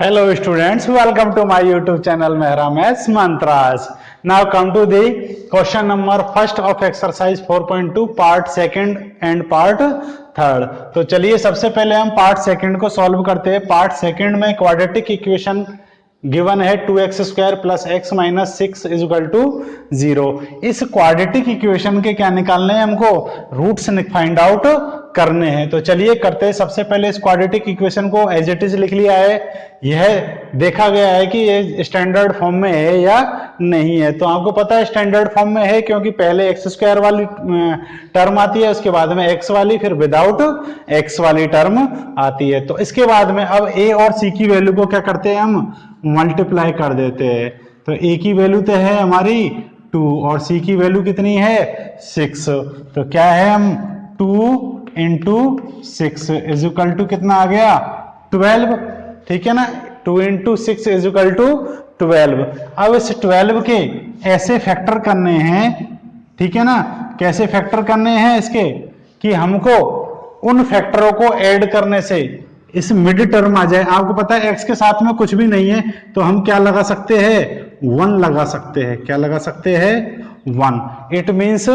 Hello students, welcome to my YouTube channel Mehra Maths Mantras. Now come to the question number first of exercise 4.2 part second and part third. तो चलिए सबसे पहले हम part second को solve करते हैं। Part second में quadratic equation given है 2x² plus x minus 6 is equal to 0। इस क्वाड्रेटिक इक्वेशन के क्या निकालने हैं, हमको रूट्स फाइंड आउट करने हैं। तो चलिए करते हैं। सबसे पहले इस क्वाड्रेटिक इक्वेशन को एज इट इज लिख लिया है। यह देखा गया है कि ये स्टैंडर्ड फॉर्म में है या नहीं है। तो आपको पता है स्टैंडर्ड फॉर्म में है क्योंकि पहले x² वाली टर्म आती है, उसके बाद में x वाली, फिर विदाउट x वाली टर्म आती है। तो इसके बाद में अब a और c की वैल्यू को क्या करते हैं, हम मल्टीप्लाई कर देते हैं। तो a की वैल्यू तो है हमारी 2 और c की वैल्यू कितनी है 6। तो क्या है, हम 2 इंटू 6 इज इक्वल टू कितना आ गया 12। ठीक है ना, 2 इंटू 6 इज इक्वल टू 12। अब इस 12 के ऐसे फैक्टर करने हैं, ठीक है ना, कैसे फैक्टर करने हैं इसके कि हमको उन फैक्टरों को ऐड करने से इस मिड टर्म आ जाए। आपको पता है x के साथ में कुछ भी नहीं है तो हम क्या लगा सकते हैं, 1 लगा सकते हैं। क्या लगा सकते हैं, 1। इट मींस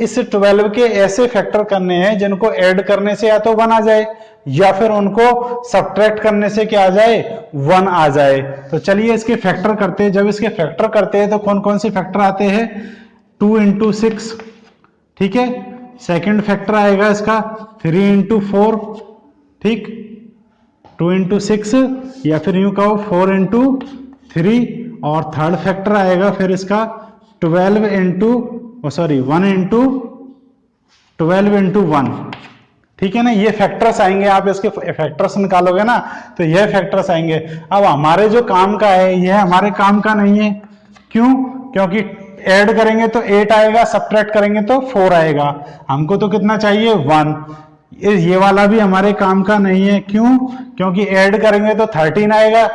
इस 12 के ऐसे फैक्टर करने हैं जिनको ऐड करने से या तो 1 आ जाए या फिर उनको सब्ट्रैक्ट करने से क्या आ जाए, 1 आ जाए। तो चलिए इसके फैक्टर करते हैं। जब इसके फैक्टर करते हैं तो कौन कौन से फैक्टर आते हैं, 2 इंटू 6, ठीक है। सेकंड फैक्टर आएगा इसका 3 इंटू 4, ठीक, 2 इंटू 6 या फिर यूं कहो 4 इंटू 3। और थर्ड फैक्टर आएगा फिर इसका 12 इंटू 1 इंटू 12 इंटू 1, ठीक है ना। ये फैक्टर्स आएंगे, आप इसके फैक्टर्स निकालोगे ना तो ये फैक्टर्स आएंगे। अब हमारे जो काम का है यह हमारे काम का नहीं है। क्यों, क्योंकि ऐड करेंगे तो 8 आएगा, सब्ट्रैक्ट करेंगे तो 4 आएगा। हमको तो कितना चाहिए, 1। ये वाला भी हमारे काम का नहीं है। क्यों, क्योंकि ऐड करेंगे तो 13 आएगा,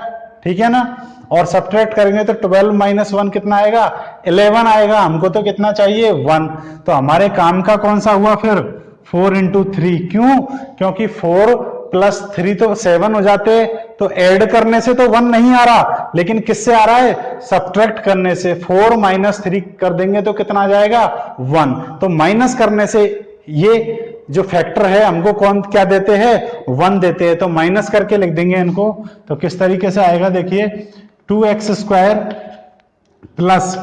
ठीक है ना, और सब्ट्रैक्ट करेंगे तो 12 माइनस 1 कितना आएगा, 11 आएगा। हमको तो कितना चाहिए, 1। तो हमारे काम का कौन सा हुआ फिर, 4 इंटू 3। क्यों, क्योंकि 4 प्लस 3 तो 7 हो जाते, तो ऐड करने से तो 1 नहीं आ रहा, लेकिन किससे आ रहा है, सब्ट्रैक्ट करने से। 4 माइनस 3 कर देंगे तो कितना आ जाएगा, 1। तो माइनस करने से ये जो फैक्टर है हमको कौन क्या देते हैं, 1 देते हैं। तो माइनस करके लिख देंगे इनको। तो किस तरीके से आएगा, देखिए 2x² प्लस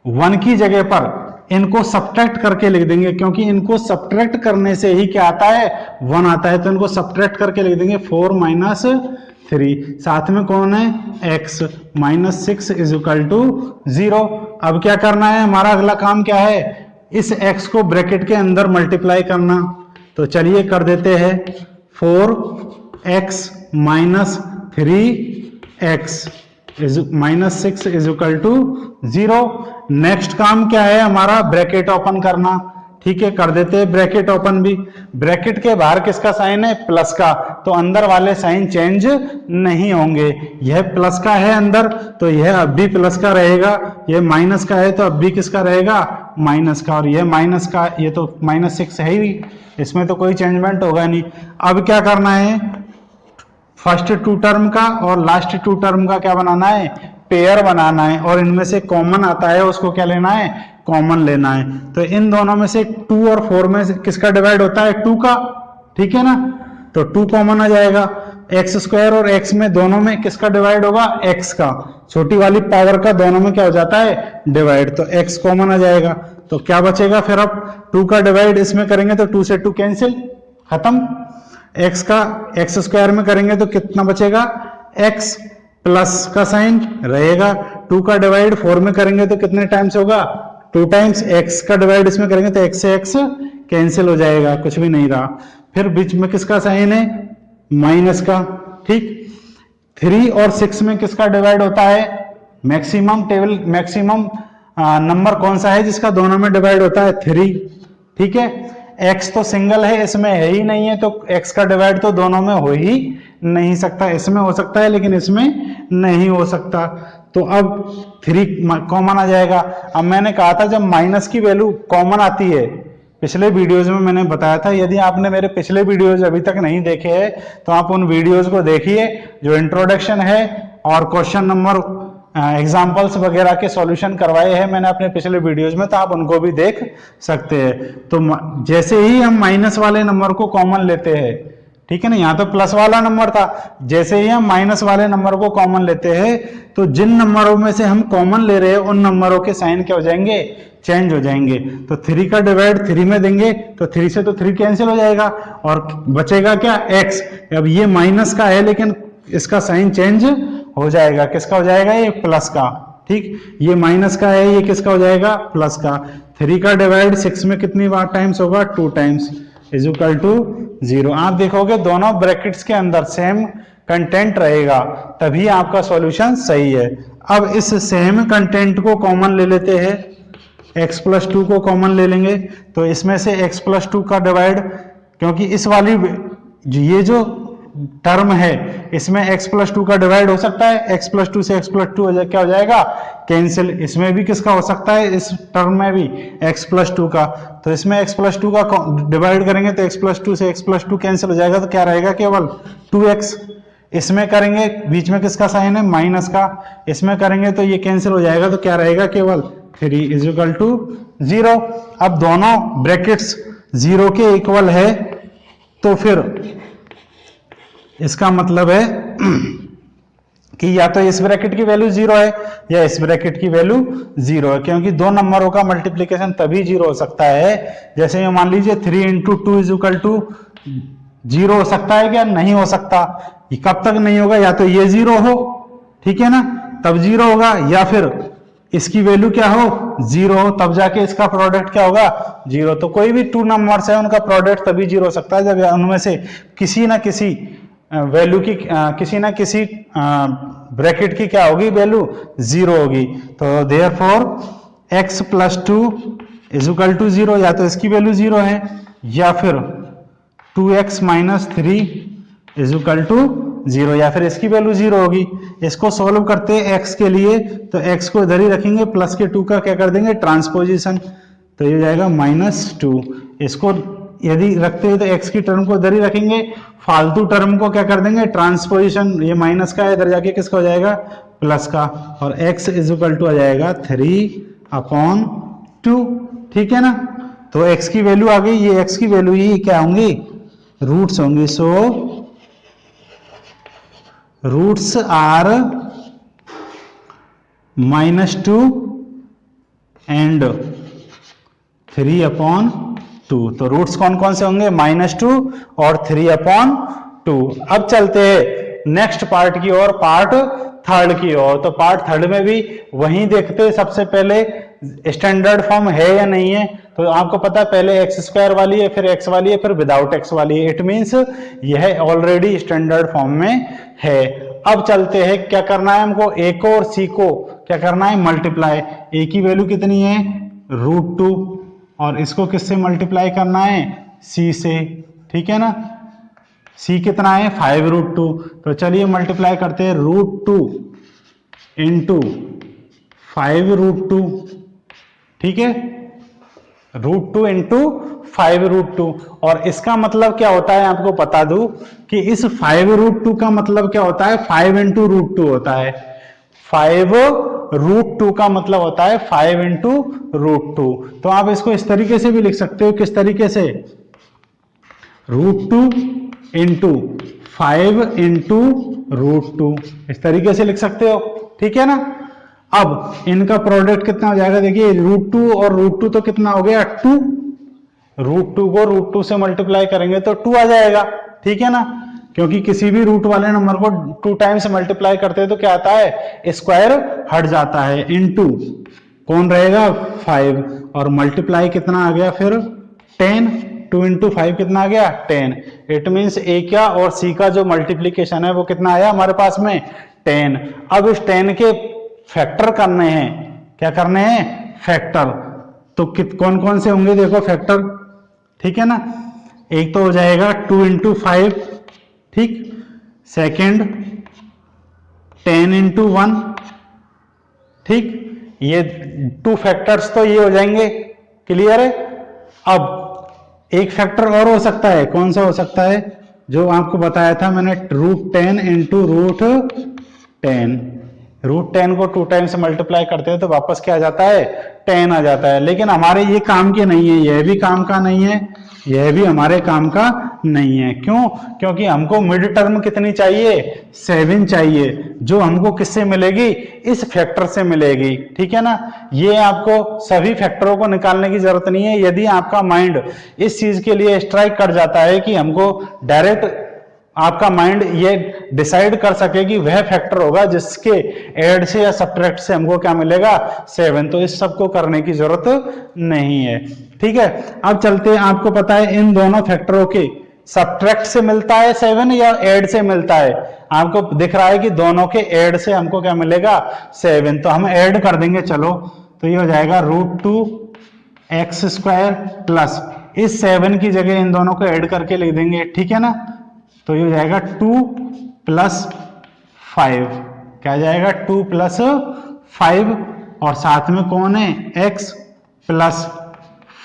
1 की जगह पर इनको सब्ट्रैक्ट करके लिख देंगे, क्योंकि इनको सब्ट्रैक्ट करने से ही क्या आता है, 1 आता है। तो इनको सब्ट्रैक्ट करके लिख देंगे 4 माइनस 3। साथ में कौन है, x minus 6 is equal to 0। अब क्या करना है, हमारा अगला काम क्या है, इस x को ब्रैकेट के अंदर मल्टीप्लाई करना। तो चलिए कर देते हैं, 4x minus 3x minus 6 is equal to 0। Next काम क्या है हमारा, ब्रैकेट ओपन करना। ठीक है, कर देते हैं ब्रैकेट ओपन भी। ब्रैकेट के बाहर किसका साइन है, प्लस का, तो अंदर वाले साइन चेंज नहीं होंगे। यह प्लस का है अंदर तो यह अब भी प्लस का रहेगा, यह माइनस का है तो अब भी किसका रहेगा, माइनस का। और यह माइनस का, ये तो -6 है ही, इसमें तो कोई चेंजमेंट होगा नहीं। अब क्या करना है, फर्स्ट 2 टर्म का और लास्ट 2 टर्म का क्या बनाना है, पेयर बनाना है। और इनमें से कॉमन आता है उसको क्या लेना है, कॉमन लेना है। तो इन दोनों में से 2 और 4 में से किसका डिवाइड होता है, 2 का, ठीक है ना। तो 2 कॉमन आ जाएगा। x² और x में दोनों में किसका डिवाइड होगा, x का, छोटी वाली पावर का दोनों में क्या हो जाता है, डिवाइड। तो x कॉमन आ जाएगा। तो क्या बचेगा फिर, अब 2 का डिवाइड इसमें करेंगे तो 2 से 2 कैंसिल, खत्म। x का x² में करेंगे तो कितना बचेगा, x प्लस का साइन रहेगा। 2 का डिवाइड 4 में करेंगे तो कितने टाइम्स होगा, 2 टाइम्स। x का डिवाइड इसमें करेंगे तो x से x कैंसिल हो जाएगा, कुछ भी नहीं रहा। फिर बीच में किसका साइन है, माइनस का, ठीक। 3 और 6 में किसका डिवाइड होता है, मैक्सिमम टेबल, मैक्सिमम नंबर कौन सा है जिसका दोनों में डिवाइड होता है, 3, ठीक है। x तो सिंगल है, इसमें है ही नहीं है, तो x का डिवाइड तो दोनों में हो ही नहीं सकता। इसमें हो सकता है लेकिन इसमें नहीं हो सकता। तो अब 3 कॉमन आ जाएगा। अब मैंने कहा था जब माइनस की वैल्यू कॉमन आती है पिछले वीडियोज में मैंने बताया था, यदि आपने मेरे पिछले वीडियोज अभी तक नहीं देखे हैं तो आप उन वीडियोज को देखिए, जो इंट्रोडक्शन है और क्वेश्चन नंबर एग्जाम्पल्स वगैरह के सॉल्यूशन करवाए हैं मैंने अपने पिछले वीडियोज में, तो आप उनको भी देख सकते हैं। तो जैसे ही हम माइनस वाले नंबर को कॉमन लेते हैं, ठीक है ना, यहाँ तो प्लस वाला नंबर था, जैसे ही हम माइनस वाले नंबर को कॉमन लेते हैं तो जिन नंबरों में से हम कॉमन ले रहे हैं उन नंबरों के साइन क्या हो जाएंगे, चेंज हो जाएंगे। तो 3 का डिवाइड 3 में देंगे तो 3 से तो 3 कैंसिल हो जाएगा और बचेगा क्या, x। अब ये माइनस का है लेकिन इसका साइन चेंज हो जाएगा, किसका हो जाएगा, ये प्लस का। ठीक, ये माइनस का है, ये किसका हो जाएगा, प्लस का। 3 का डिवाइड 6 में कितनी बार टाइम्स होगा, 2 टाइम्स, इज इक्वल टू 0। आप देखोगे दोनों ब्रैकेट्स के अंदर सेम कंटेंट रहेगा, तभी आपका सॉल्यूशन सही है। अब इस सेम कंटेंट को कॉमन ले लेते हैं, x प्लस 2 को कॉमन ले लेंगे तो इसमें से x प्लस 2 का डिवाइड, क्योंकि इस वाली ये जो टर्म है इसमें x प्लस 2 का डिवाइड हो सकता है, x प्लस 2 से x प्लस 2 क्या हो जाएगा, कैंसिल। इसमें भी किसका हो सकता है, इस टर्म में भी x प्लस 2 का, तो इसमें x प्लस 2 का डिवाइड करेंगे तो x प्लस 2 से x प्लस 2 कैंसिल हो जाएगा, तो क्या रहेगा, केवल 2x। इसमें करेंगे, बीच में किसका साइन है, माइनस का, इसमें करेंगे तो ये कैंसिल हो जाएगा, तो क्या रहेगा, केवल 3 इज इक्वल टू 0। अब दोनों ब्रैकेट्स 0 के इक्वल है तो फिर इसका मतलब है कि या तो इस ब्रैकेट की वैल्यू 0 है या इस ब्रैकेट की वैल्यू 0 है, क्योंकि दो नंबरों का मल्टीप्लीकेशन तभी 0 हो सकता है। जैसे ये मान लीजिए 3 इंटू 2 इज इक्वल टू 0 हो सकता है क्या, नहीं हो सकता। ये कब तक नहीं होगा, या तो ये 0 हो, ठीक है ना, तब 0 होगा, या फिर इसकी वैल्यू क्या हो, 0 हो, तब जाके इसका प्रोडक्ट क्या होगा, 0। तो कोई भी 2 नंबर्स है उनका प्रोडक्ट तभी 0 हो सकता है जब उनमें से किसी ना किसी वैल्यू की किसी ना किसी ब्रैकेट की क्या होगी, वैल्यू 0 होगी। तो therefore x plus 2 is equal to 0, या तो इसकी वैल्यू 0 है या फिर 2x minus 3 is equal to 0, या फिर इसकी वैल्यू 0 होगी। इसको सॉल्व करते हैं x के लिए, तो x को इधर ही रखेंगे, प्लस के 2 का क्या कर देंगे, ट्रांसपोजिशन, तो ये जाएगा -2। इसको यदि रखते हैं तो x की टर्म को इधर ही रखेंगे, फालतू टर्म को क्या कर देंगे, ट्रांसपोजिशन, ये माइनस का है, इधर जाके किसका हो जाएगा, प्लस का, और x इज इक्वल टू आ जाएगा 3/2। ठीक है ना, तो x की वैल्यू आ गई, ये x की वैल्यू ही क्या होंगी, रूट्स होंगी। So roots are -2 and 3/2। तो रूट्स कौन कौन से होंगे, -2 और 3/2। अब चलते हैं नेक्स्ट पार्ट की ओर, पार्ट थर्ड की ओर। तो पार्ट थर्ड में भी वही देखते हैं, सबसे पहले स्टैंडर्ड फॉर्म है या नहीं है। तो आपको पता है पहले x² वाली है, फिर x वाली है, फिर विदाउट x वाली है। इट मींस यह ऑलरेडी स्टैंडर्ड फॉर्म में है। अब चलते हैं, क्या करना है हमको, a को और c को क्या करना है, मल्टीप्लाई। a की वैल्यू कितनी है, √2, और इसको किससे मल्टीप्लाई करना है, c से। ठीक है ना, c कितना है, 5√2। तो चलिए मल्टीप्लाई करते हैं, √2 इंटू 5√2। ठीक है, √2 इंटू 5√2। और इसका मतलब क्या होता है, आपको बता दूं कि इस 5√2 का मतलब क्या होता है, 5 इंटू √2 होता है। 5√2 का मतलब होता है 5 इंटू √2। तो आप इसको इस तरीके से भी लिख सकते हो, किस तरीके से, √2 इंटू 5 इंटू √2, इस तरीके से लिख सकते हो। ठीक है ना, अब इनका प्रोडक्ट कितना हो जाएगा, देखिए √2 और √2 तो कितना हो गया, 2। √2 को √2 से मल्टीप्लाई करेंगे तो 2 आ जाएगा। ठीक है ना, क्योंकि किसी भी रूट वाले नंबर को 2 टाइम्स मल्टीप्लाई करते हैं तो क्या आता है, स्क्वायर हट जाता है, इनटू कौन रहेगा, 5, और मल्टीप्लाई कितना आ गया फिर 10। 2 इंटू 5 कितना आ गया, 10। इट मीन्स a क्या और c का जो मल्टीप्लीकेशन है वो कितना आया हमारे पास में, 10। अब इस 10 के फैक्टर करने हैं, क्या करने हैं, फैक्टर। तो कौन कौन से होंगे, देखो फैक्टर। ठीक है ना, एक तो हो जाएगा 2 इंटू 5, ठीक, सेकेंड 10 इंटू 1, ठीक, ये 2 फैक्टर्स तो ये हो जाएंगे, क्लियर है। अब एक फैक्टर और हो सकता है, कौन सा हो सकता है, जो आपको बताया था मैंने, √10 इंटू √10। √10 को 2 टाइम्स मल्टीप्लाई करते हैं तो वापस क्या आ जाता है, 10 आ जाता है। लेकिन हमारे ये काम के नहीं है, यह भी काम का नहीं है, यह भी हमारे काम का नहीं है। क्यों? क्योंकि हमको मिड टर्म कितनी चाहिए, 7 चाहिए, जो हमको किससे मिलेगी, इस फैक्टर से मिलेगी। ठीक है ना। ये आपको सभी फैक्टरों को निकालने की जरूरत नहीं है। यदि आपका माइंड इस चीज के लिए स्ट्राइक कर जाता है कि हमको डायरेक्ट, आपका माइंड ये डिसाइड कर सके कि वह फैक्टर होगा जिसके ऐड से या सब्ट्रैक्ट से हमको क्या मिलेगा, 7, तो इस सब को करने की जरूरत नहीं है। ठीक है। अब चलते हैं, आपको पता है इन दोनों फैक्टरों के सब्ट्रैक्ट से मिलता है 7 या ऐड से मिलता है, आपको दिख रहा है कि दोनों के ऐड से हमको क्या मिलेगा, 7, तो हम ऐड कर देंगे। चलो, तो ये हो जाएगा √2x² प्लस, इस 7 की जगह इन दोनों को ऐड करके लिख देंगे। ठीक है ना। तो ये हो जाएगा 2 + 5, क्या जाएगा, 2 + 5, और साथ में कौन है, x +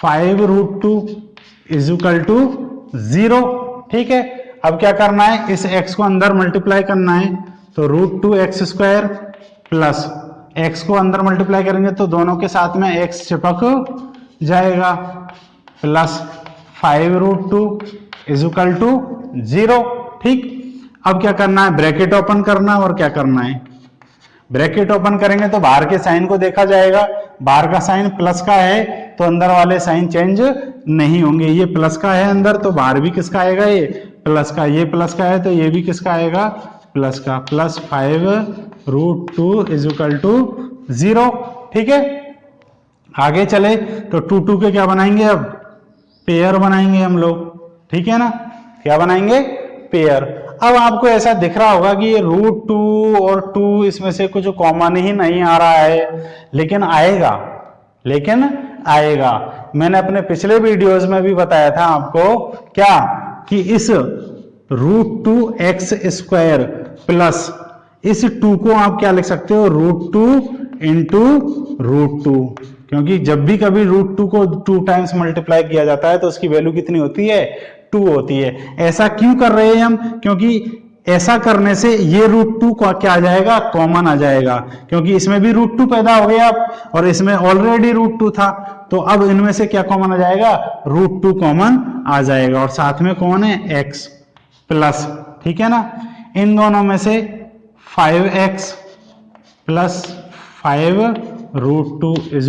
5√2 = 0। ठीक है। अब क्या करना है, इस x को अंदर मल्टीप्लाई करना है, तो √2x² प्लस x को अंदर मल्टीप्लाई करेंगे तो दोनों के साथ में x चिपक जाएगा, प्लस 5√2 = 0। ठीक। अब क्या करना है, ब्रैकेट ओपन करना, और क्या करना है, ब्रैकेट ओपन करेंगे तो बाहर के साइन को देखा जाएगा, बाहर का साइन प्लस का है तो अंदर वाले साइन चेंज नहीं होंगे। ये प्लस का है अंदर, तो बाहर भी किसका आएगा, ये प्लस का, ये प्लस का है तो ये भी किसका आएगा, प्लस का, प्लस 5√2 = 0। ठीक है। आगे चले तो 2 के क्या बनाएंगे, अब पेयर बनाएंगे हम लोग। ठीक है ना, क्या बनाएंगे, पेयर। अब आपको ऐसा दिख रहा होगा कि ये √2 और 2 इसमें से कुछ कॉमन ही नहीं आ रहा है, लेकिन आएगा, लेकिन आएगा। मैंने अपने पिछले वीडियोस में भी बताया था आपको, क्या, कि इस √2x² प्लस इस 2 को आप क्या लिख सकते हो, √2 × √2, क्योंकि जब भी कभी √2 को 2 टाइम्स मल्टीप्लाई किया जाता है तो उसकी वैल्यू कितनी होती है, 2 होती है। ऐसा क्यों कर रहे हैं हम, क्योंकि ऐसा करने से ये √2 को क्या आ जाएगा, कॉमन आ जाएगा, क्योंकि इसमें भी √2 पैदा हो गया और इसमें ऑलरेडी √2 था, तो अब इनमें से क्या कॉमन आ जाएगा, √2 कॉमन आ जाएगा, और साथ में कौन है, x प्लस। ठीक है ना। इन दोनों में से 5x + 5√2 =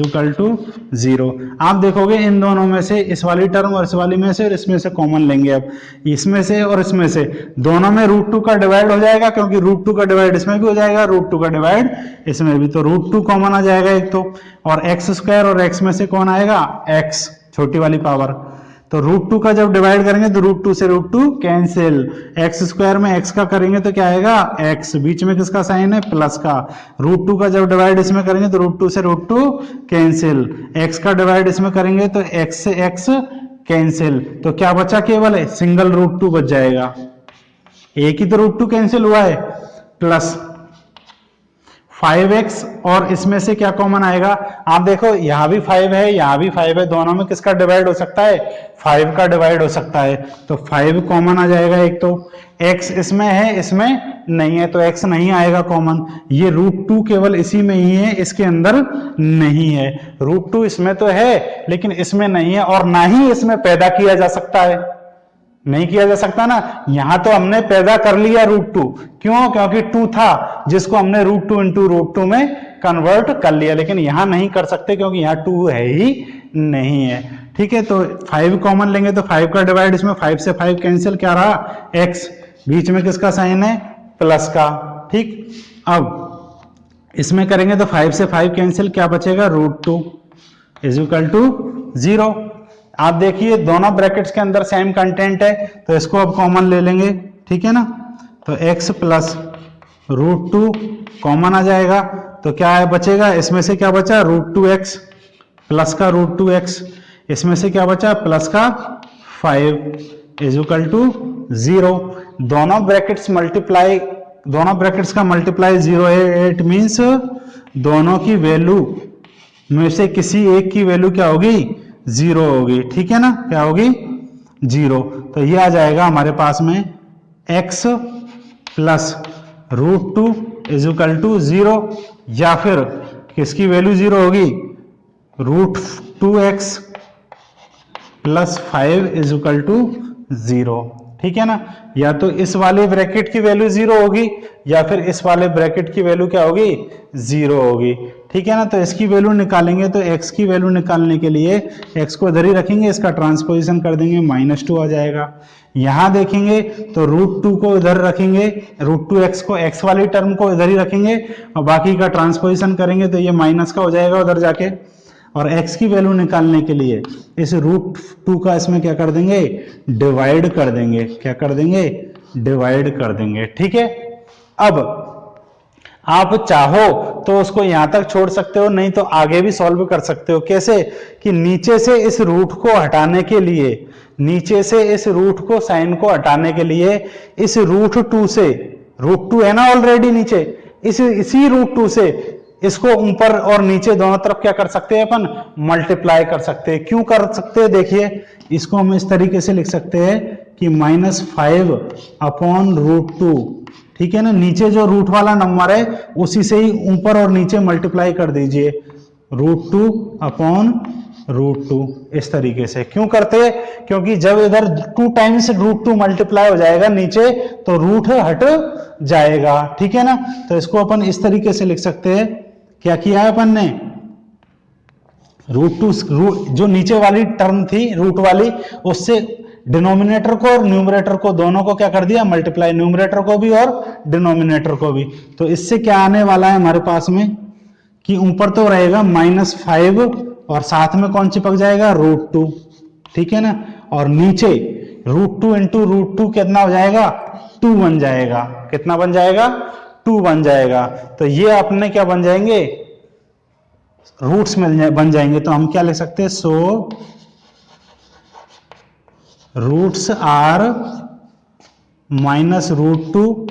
0। आप देखोगे इन दोनों में से, इस वाली टर्म और इस वाली में से और इसमें से कॉमन लेंगे। अब इसमें से और इसमें से दोनों में √2 का डिवाइड हो जाएगा, क्योंकि √2 का डिवाइड इसमें भी हो जाएगा, √2 का डिवाइड इसमें भी, तो √2 कॉमन आ जाएगा एक तो, और x² और x में से कौन आएगा, x, छोटी वाली पावर। तो √2 का जब डिवाइड करेंगे तो √2 से √2 कैंसिल, x² में x का करेंगे तो क्या आएगा, x, बीच में किसका साइन है, प्लस का। √2 का जब डिवाइड इसमें करेंगे तो √2 से √2 कैंसिल, x का डिवाइड इसमें करेंगे तो x से x कैंसिल, तो क्या बचा, केवल है सिंगल √2 बच जाएगा, एक ही तो √2 कैंसिल हुआ है, प्लस 5x, और इसमें से क्या कॉमन आएगा, आप देखो यहां भी 5 है, यहां भी 5 है, दोनों में किसका डिवाइड हो सकता है, 5 का डिवाइड हो सकता है, तो 5 कॉमन आ जाएगा एक तो। x इसमें है, इसमें नहीं है, तो x नहीं आएगा कॉमन। ये √2 केवल इसी में ही है, इसके अंदर नहीं है। √2 इसमें तो है लेकिन इसमें नहीं है, और ना ही इसमें पैदा किया जा सकता है, नहीं किया जा सकता ना। यहां तो हमने पैदा कर लिया √2, क्यों, क्योंकि 2 था जिसको हमने √2 × √2 में कन्वर्ट कर लिया, लेकिन यहां नहीं कर सकते क्योंकि यहां 2 है ही नहीं है। ठीक है। तो 5 कॉमन लेंगे तो 5 का डिवाइड इसमें, 5 से 5 कैंसिल, क्या रहा, x, बीच में किसका साइन है, प्लस का। ठीक। अब इसमें करेंगे तो 5 से 5 कैंसिल, क्या बचेगा, √2 = 0। आप देखिए दोनों ब्रैकेट्स के अंदर सेम कंटेंट है, तो इसको अब कॉमन ले लेंगे। ठीक है ना। तो x + √2 कॉमन आ जाएगा, तो क्या है बचेगा, इसमें से क्या बचा, √2x, प्लस का √2x, इसमें से क्या बचा, प्लस का 5 = 0। दोनों ब्रैकेट्स मल्टीप्लाई, दोनों ब्रैकेट्स का मल्टीप्लाई 0 है, इट मीन्स दोनों की वैल्यू में से किसी एक की वैल्यू क्या होगी, 0 होगी। ठीक है ना, क्या होगी, 0। तो ये आ जाएगा हमारे पास में x plus root two is equal to 0, या फिर किसकी वैल्यू 0 होगी, root 2x plus 5 is equal to 0। ठीक है ना, या तो इस वाले ब्रैकेट की वैल्यू 0 होगी या फिर इस वाले ब्रैकेट की वैल्यू क्या होगी, 0 होगी। ठीक है ना, तो इसकी वैल्यू निकालेंगे तो x की वैल्यू निकालने के लिए x को इधर ही रखेंगे, इसका ट्रांसपोजिशन कर देंगे, -2 आ जाएगा। यहां देखेंगे तो रूट 2 को इधर रखेंगे, रूट 2x को x वाली टर्म को इधर ही रखेंगे और बाकी का ट्रांसपोजिशन करेंगे तो ये माइनस का हो जाएगा उधर जाके। और x की वैल्यू निकालने के लिए इस रूट 2 का इसमें क्या कर देंगे, डिवाइड कर देंगे। क्या कर देंगे, डिवाइड कर देंगे। ठीक है, अब आप चाहो तो उसको यहां तक छोड़ सकते हो, नहीं तो आगे भी सॉल्व कर सकते हो। कैसे कि नीचे से इस रूट को हटाने के लिए, नीचे से इस रूट को साइन को हटाने के लिए इस रूट 2 से, रूट 2 है ना ऑलरेडी नीचे, इसी रूट 2 से इसको ऊपर और नीचे दोनों तरफ क्या कर सकते हैं, अपन मल्टीप्लाई कर सकते हैं। क्यों कर सकते हैं, देखिए इसको हम इस तरीके से लिख सकते हैं कि -5 अपॉन रूट 2। ठीक है ना, नीचे जो रूट वाला नंबर है उसी से ही ऊपर और नीचे मल्टीप्लाई कर दीजिए, रूट 2 अपॉन रूट 2 इस तरीके से। क्यों करते हैं, क्योंकि जब इधर 2 टाइम्स रूट 2 मल्टीप्लाई हो जाएगा नीचे तो रूट हट जाएगा। ठीक है ना, तो इसको अपन इस तरीके से लिख सकते हैं। क्या किया है अपन ने, रूट 2 जो नीचे वाली टर्म थी रूट वाली, उससे डिनोमिनेटर को और न्यूमरेटर को दोनों को क्या कर दिया, मल्टीप्लाई, न्यूमरेटर को भी और डिनोमिनेटर को भी। तो इससे क्या आने वाला है हमारे पास में कि ऊपर तो रहेगा -5 और साथ में कौन चिपक जाएगा, रूट 2। ठीक है ना, और नीचे रूट 2 इंटू रूट 2 कितना हो जाएगा, 2 बन जाएगा। कितना बन जाएगा, 2 बन जाएगा। तो ये अपने क्या बन जाएंगे, रूट्स बन जाएंगे। तो हम क्या लिख सकते हैं, सो रूट्स आर -√2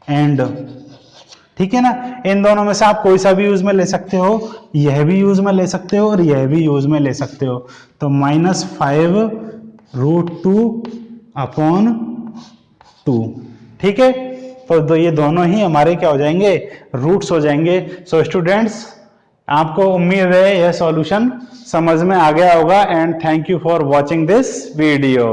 एंड, ठीक है ना, इन दोनों में से आप कोई सा भी यूज में ले सकते हो, यह भी यूज में ले सकते हो और यह भी यूज में ले सकते हो। तो -5√2 अपॉन 2। ठीक है, तो ये दोनों ही हमारे क्या हो जाएंगे, रूट्स हो जाएंगे। सो स्टूडेंट्स, आपको उम्मीद है यह सॉल्यूशन समझ में आ गया होगा and thank you for watching this video.